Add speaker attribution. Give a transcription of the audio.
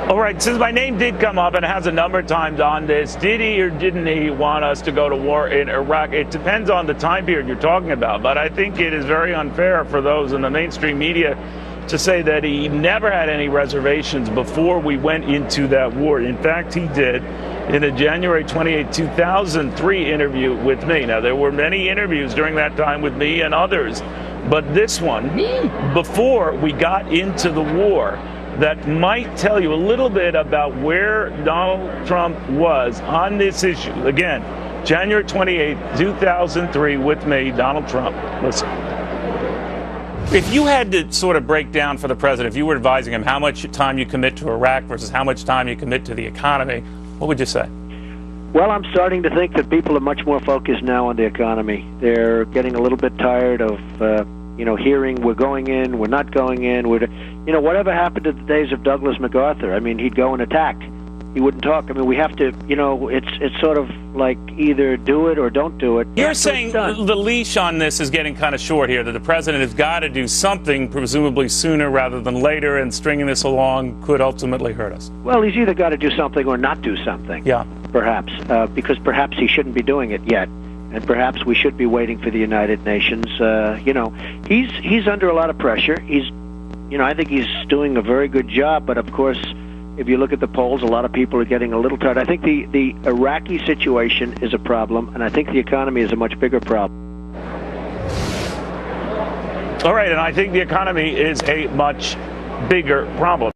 Speaker 1: All right, since my name did come up and it has a number of times on this, did he or didn't he want us to go to war in Iraq? It depends on the time period you're talking about, but I think it is very unfair for those in the mainstream media to say that he never had any reservations before we went into that war. In fact, he did in a January 28, 2003 interview with me. Now, there were many interviews during that time with me and others, but this one, before we got into the war, that might tell you a little bit about where Donald Trump was on this issue. Again, January 28, 2003 with me, Donald Trump. Listen. If you had to sort of break down for the president, if you were advising him how much time you commit to Iraq versus how much time you commit to the economy, what would you say?
Speaker 2: Well, I'm starting to think that people are much more focused now on the economy. They're getting a little bit tired of, hearing we're going in, we're not going in. Whatever happened to the days of Douglas MacArthur? I mean, he'd go and attack. He wouldn't talk. I mean, we have to, it's sort of like either do it or don't do it.
Speaker 1: You're saying the leash on this is getting kind of short here, that the president has got to do something, presumably sooner rather than later, and stringing this along could ultimately hurt us.
Speaker 2: Well, he's either got to do something or not do something.
Speaker 1: Yeah.
Speaker 2: Perhaps, because perhaps he shouldn't be doing it yet. And perhaps we should be waiting for the United Nations. He's under a lot of pressure. I think he's doing a very good job. But of course, if you look at the polls, a lot of people are getting a little tired. I think the Iraqi situation is a problem, and I think the economy is a much bigger problem.
Speaker 1: All right, and I think the economy is a much bigger problem.